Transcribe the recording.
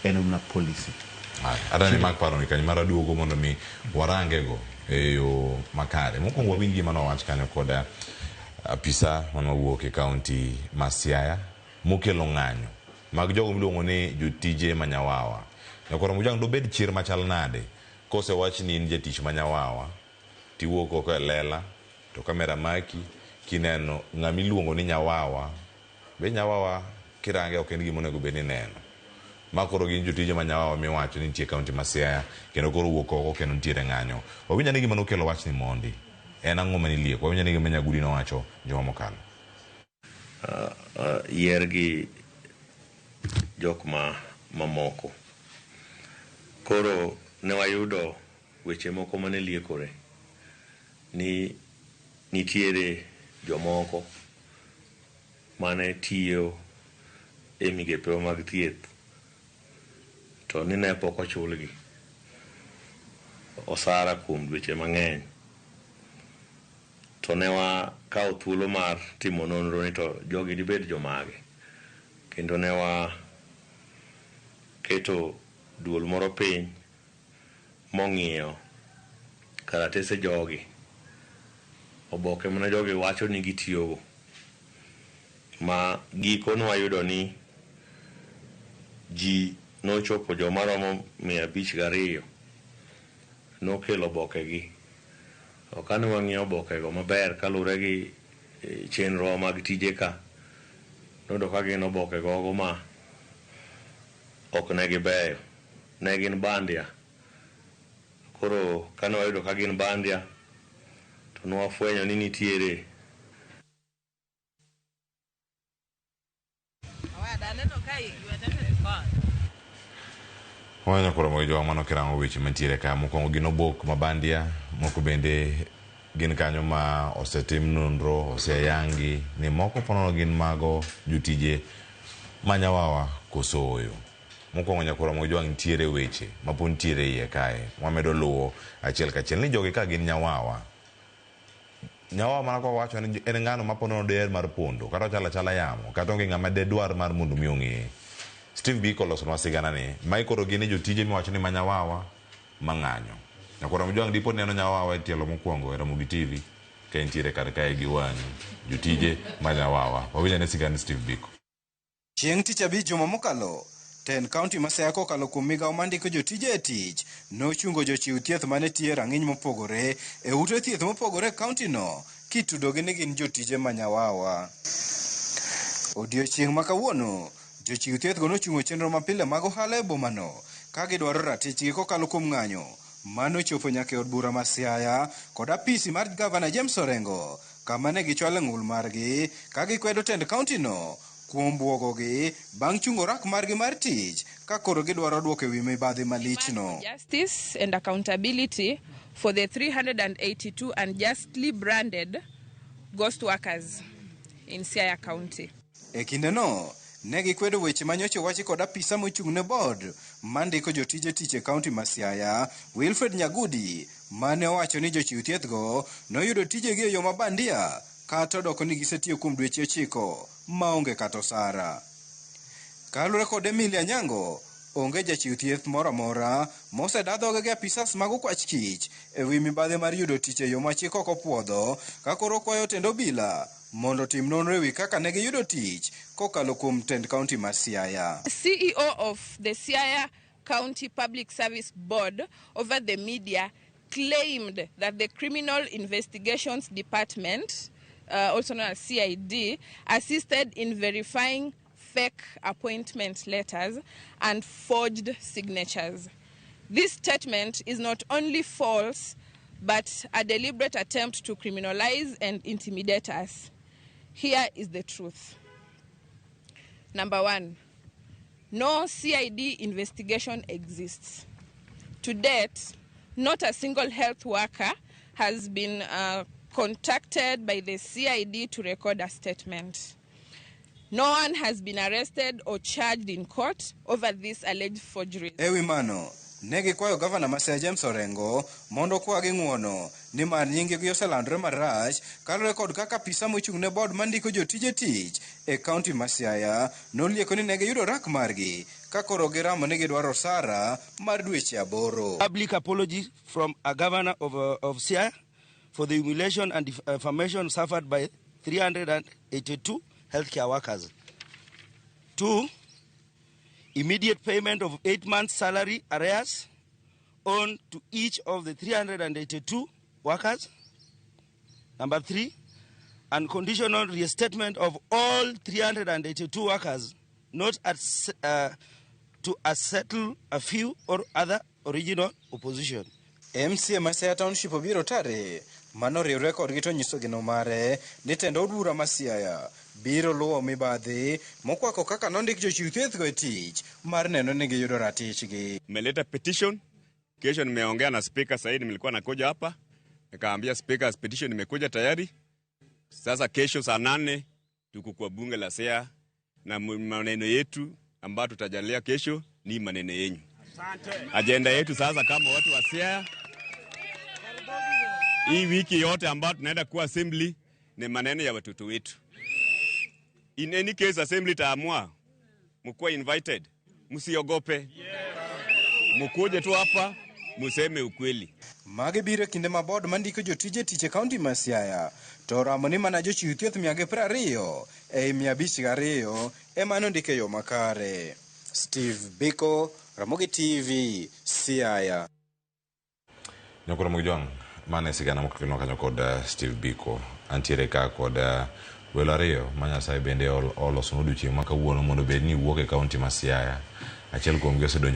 en una policy. Adani mag paro ni kanyo mar aduogo mondo mi warange go e yo makare. Mokwongo wawinj gima nowach kanyo koda apisa manowuok e kaunti ma Siaya mokelo ng'anyo mag jogo miluongo ni jotije manyawawa. Nyakoro Mujang dobed chir machal nade kosewach ni in jatich manyawawa tiwuok oko e lela to kamera maki kineno ng'ama iluongo ni nyawawa. Be nyawawa kirange ok en gima onego bed ni neno. Makoro gin jotije manyawawa miwacho ni nitie kaunti ma Siaya kendo koro wuok oko kendo nitiere ng'anyo. Wawinjo ni gima nokelo wach ni mondi en ang'o manilieko. Wawinjo ni gima Nyagudi nowacho juma mokalo. Yier gi jok mamoko. Koro ne wayudo weche moko mane liekore ni nitiere jomoko mane tiyo e migepe mag thieth to ni ne pok ochulgi osara kuom dweche mang'eny. To ne wakawo thuolo mar timo nonro ni to jogi dibed jomage, kendo ne waketo duol moro piny mong'iyo karatese jogi, oboke mana jogi wacho ni gitiyogo, ma giko nwayudo ni ji nochopo joma romo 502 nokelo obokegi. Kane wang'iyo obokego maber kalure gi chenro mag tije ka, nodo ka gin oboke gogo ma ok ne gibeyo, ne gin bandia. Koro kane wayudo ka gin bandia to nwafwenyo ni nitiere Wanya koro mo jowa mano kirango weche mantiere ka. Mokwongo gin obok mabandia, moko bende gin kanyo ma osetim nonro, oseyangi ni moko ponono gin mago jotije manyawawa koso oyo. Mokwongo nyakoro mo jowa nitiere weche mapod nitiere iye kae wamedo luwo achiel kachiel ni jogi ka gin nyawawa mana kwa wacho ni en ng'ano maponono der mar pondo kata chala yamo kata onge ng'ama de dwar mar mondo mi ong'eye. Steve Biko olosonwa sigana ni ma koro gin jotije miwacho ni manyawawa mang'anyo. Nyakoro Mujang dipo neno nyawawa e tielo mokwongo e Ramogi TV ka entiere kar kae gi wang'i jotije manyawawa. Wawinjo ne sigana Steve Biko. Chieng' tich abich juma mokalo, Ten County ma Siaya kokalo kuom migawo mandiko jotije e tich nochungo jochiw thieth mane tiyo rang'iny mopogore e ute thieth mopogore e kaunti no kitudogi ni gin jotije manyawawa. Odiochieng' ma kawuono jochiw thieth go nochungo chenro mapile mag ohala e bomano ka gidwaro ratichgi kokalo kuom ng'anyo mano chopo nyaka e od bura ma Siaya kod apisi mar gavana James Orengo kama ne gichwalo ng'ul margi ka gikwedo tend kaunti no kuom buogogi bang' chungo rak margi mar tich ka koro gidwaro duoko ewi mibadhi malichno. Justice and accountability for the 382 unjustly branded ghost workers in Siaya County. E kinde no ne gikwedo weche manyocha wachi kod apisa mochung' ne board mandiko jotije tich e kaunti ma Siaya, Wilfred Nyagudi, mane owacho ni jochiw thieth go noyudo tijegi e yo mabandia kata odoko ni gisetiyo kuom dweche 9 maonge kata osara. Kalure kod Emilia Nyango, onge jachiw thieth moro amora mosedadhoge gi apisas mag okwach kich e wi mibadhi mar yudo tich e yo ma chik ok opuodho ka koro kwayo tend obila mondo tim nonro e wi kaka ne giyudo tich kokalo kuom tend kaunti ma Siaya. CEO of the Siaya County Public Service Board over the media claimed that the Criminal Investigations Department, also known as CID, assisted in verifying fake appointment letters and forged signatures. This statement is not only false, but a deliberate attempt to criminalize and intimidate us. Here is the truth. Number 1, no CID investigation exists. To date, not a single health worker has been contacted by the CID to record a statement. No one has been arrested or charged in court over this alleged forgery. Ewi mano, ne gikwayo gavana ma Siaya James Orengo mondo kwagi ng'uono ni mar nyingegi oselandore marach kaluwore kod kaka apisa mochung' ne bod mandiko jotije tich e kaunti ma Siaya nolieko ni ne giyudo rak margi ka koro giramo ni gidwaro osara mar dweche 8. Public apology from a governor of Siaya for the humiliation and defamation suffered by 382 healthcare workers. 2. Immediate payment of 8 months' salary arrears on to each of the 382 workers. Number 3. Unconditional restatement of all 382 workers, not to settle a few or other original opposition. MCA ma Siaya Township obiro tare mano riwre kodgi to nyiso gino mare ni tend od bura ma Siaya biro luwo mibadhi mokwako kaka nondik jochiw thiethgo e tich mar neno ni giyudo ratichgi. Nimeleta petition, kesho nimeongea na speaker Said, nilikuwa nakuja hapa nikaambia speaker petition imekuja tayari. Sasa kesho saa 8 tuko kwa bunge la Siaya na maneno yetu ambayo tutajalia kesho ni maneno yenyu. Agenda yetu sasa kama watu wa Siaya, hii wiki yote ambayo tunaenda kuwa assembly ni maneno ya watoto wetu. In any case assembly taamua, mkuwa invited, msiogope. Mkuje tu hapa, museme ukweli. Mage biro kinde ma bod mandiko jotije tich e kaunti ma Siaya to ramo ni mana jochiw thieth 220 ei 502 ema nondike yo makare. Steve Biko, Ramogi TV, Siaya. Nyakura Mugijwang, mane sigana mokakino kanyo kod Steve Biko, antiere ka kod welo ariyo manyasai bende oloso odiochieng' ma kawuono mondo bed ni wuok e kaunti ma Siaya. Achiel kuomgi osedonjo